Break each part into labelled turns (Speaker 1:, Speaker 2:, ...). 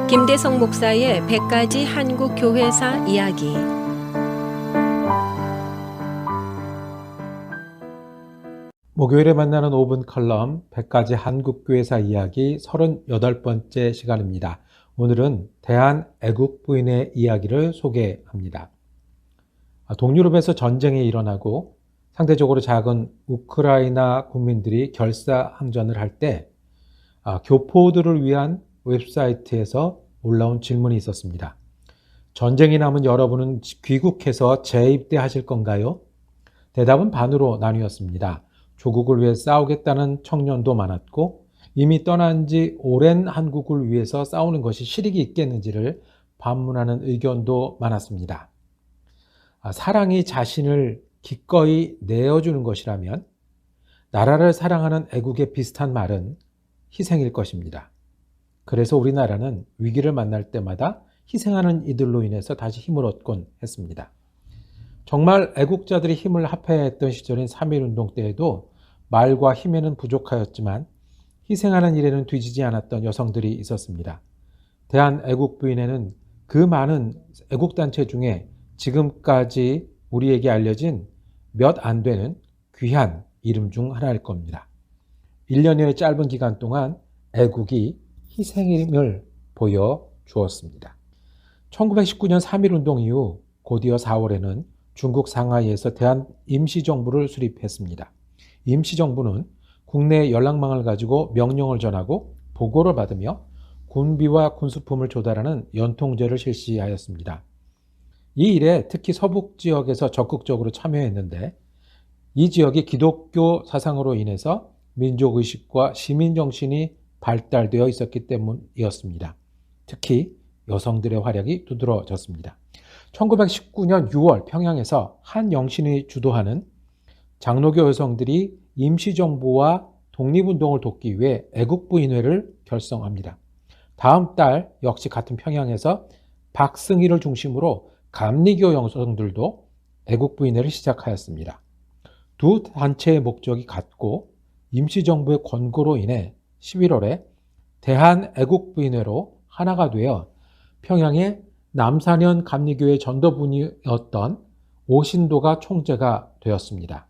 Speaker 1: 김대성 목사의 100가지 한국 교회사 이야기.
Speaker 2: 목요일에 만나는 5분 컬럼 100가지 한국 교회사 이야기 38번째 시간입니다. 오늘은 대한애국 부인의 이야기를 소개합니다. 동유럽에서 전쟁이 일어나고 상대적으로 작은 우크라이나 국민들이 결사항전을 할 때 교포들을 위한 웹사이트에서 올라온 질문이 있었습니다. 전쟁이 나면 여러분은 귀국해서 재입대하실 건가요? 대답은 반으로 나뉘었습니다. 조국을 위해 싸우겠다는 청년도 많았고 이미 떠난 지 오랜 한국을 위해서 싸우는 것이 실익이 있겠는지를 반문하는 의견도 많았습니다. 사랑이 자신을 기꺼이 내어주는 것이라면 나라를 사랑하는 애국의 비슷한 말은 희생일 것입니다. 그래서 우리나라는 위기를 만날 때마다 희생하는 이들로 인해서 다시 힘을 얻곤 했습니다. 정말 애국자들이 힘을 합해야 했던 시절인 3.1운동 때에도 말과 힘에는 부족하였지만 희생하는 일에는 뒤지지 않았던 여성들이 있었습니다. 대한애국부인회는 그 많은 애국단체 중에 지금까지 우리에게 알려진 몇 안 되는 귀한 이름 중 하나일 겁니다. 1년여의 짧은 기간 동안 애국이 희생임을 보여주었습니다. 1919년 3.1운동 이후 곧이어 4월에는 중국 상하이에서 대한임시정부를 수립했습니다. 임시정부는 국내 연락망을 가지고 명령을 전하고 보고를 받으며 군비와 군수품을 조달하는 연통제를 실시하였습니다. 이 일에 특히 서북 지역에서 적극적으로 참여했는데 이 지역이 기독교 사상으로 인해서 민족의식과 시민정신이 발달되어 있었기 때문이었습니다. 특히 여성들의 활약이 두드러졌습니다. 1919년 6월 평양에서 한 영신이 주도하는 장로교 여성들이 임시정부와 독립운동을 돕기 위해 애국부인회를 결성합니다. 다음 달 역시 같은 평양에서 박승희를 중심으로 감리교 여성들도 애국부인회를 시작하였습니다. 두 단체의 목적이 같고 임시정부의 권고로 인해 11월에 대한애국부인회로 하나가 되어 평양의 남산현 감리교의 전도분이었던 오신도가 총재가 되었습니다.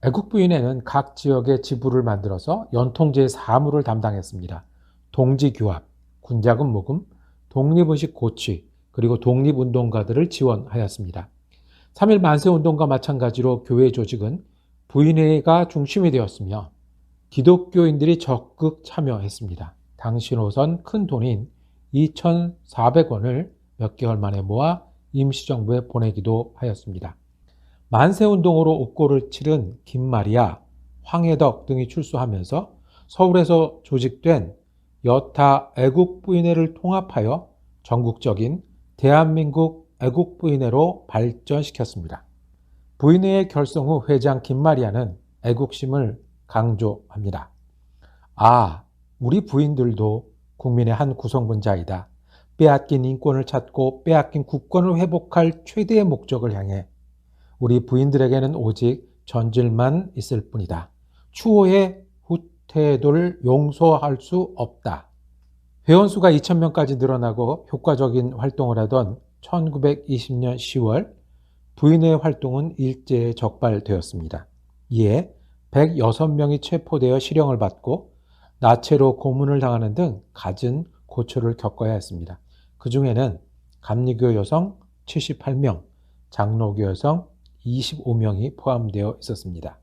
Speaker 2: 애국부인회는 각 지역의 지부를 만들어서 연통제의 사무를 담당했습니다. 동지규합, 군자금 모금, 독립의식 고취, 그리고 독립운동가들을 지원하였습니다. 3.1 만세운동과 마찬가지로 교회 조직은 부인회가 중심이 되었으며 기독교인들이 적극 참여했습니다. 당시로선 큰 돈인 2,400원을 몇 개월 만에 모아 임시정부에 보내기도 하였습니다. 만세운동으로 옥고를 치른 김마리아, 황해덕 등이 출소하면서 서울에서 조직된 여타 애국부인회를 통합하여 전국적인 대한민국 애국부인회로 발전시켰습니다. 부인회의 결성 후 회장 김마리아는 애국심을 강조합니다. 우리 부인들도 국민의 한 구성분자이다. 빼앗긴 인권을 찾고 빼앗긴 국권을 회복할 최대의 목적을 향해 우리 부인들에게는 오직 전질만 있을 뿐이다. 추호의 후퇴도를 용서할 수 없다. 회원수가 2,000명까지 늘어나고 효과적인 활동을 하던 1920년 10월 부인회의 활동은 일제에 적발되었습니다. 이에 106명이 체포되어 실형을 받고 나체로 고문을 당하는 등 갖은 고초를 겪어야 했습니다. 그 중에는 감리교 여성 78명, 장로교 여성 25명이 포함되어 있었습니다.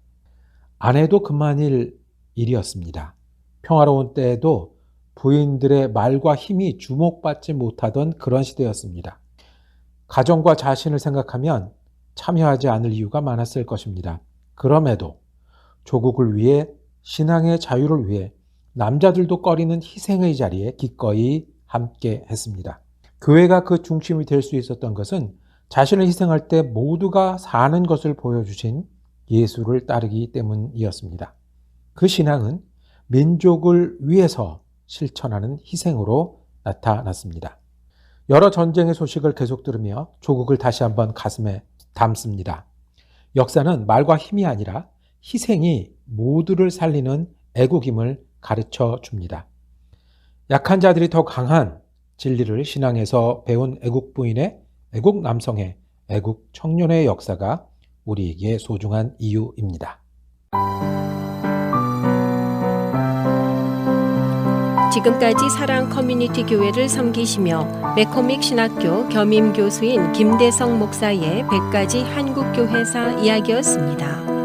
Speaker 2: 안 해도 그만일 일이었습니다. 평화로운 때에도 부인들의 말과 힘이 주목받지 못하던 그런 시대였습니다. 가정과 자신을 생각하면 참여하지 않을 이유가 많았을 것입니다. 그럼에도 조국을 위해 신앙의 자유를 위해 남자들도 꺼리는 희생의 자리에 기꺼이 함께 했습니다. 교회가 그 중심이 될 수 있었던 것은 자신을 희생할 때 모두가 사는 것을 보여주신 예수를 따르기 때문이었습니다. 그 신앙은 민족을 위해서 실천하는 희생으로 나타났습니다. 여러 전쟁의 소식을 계속 들으며 조국을 다시 한번 가슴에 담습니다. 역사는 말과 힘이 아니라 희생이 모두를 살리는 애국임을 가르쳐 줍니다. 약한 자들이 더 강한 진리를 신앙에서 배운 애국 부인의, 애국 남성의, 애국 청년의 역사가 우리에게 소중한 이유입니다.
Speaker 1: 지금까지 사랑 커뮤니티 교회를 섬기시며 매코믹 신학교 겸임 교수인 김대성 목사의 100가지 한국교회사 이야기였습니다.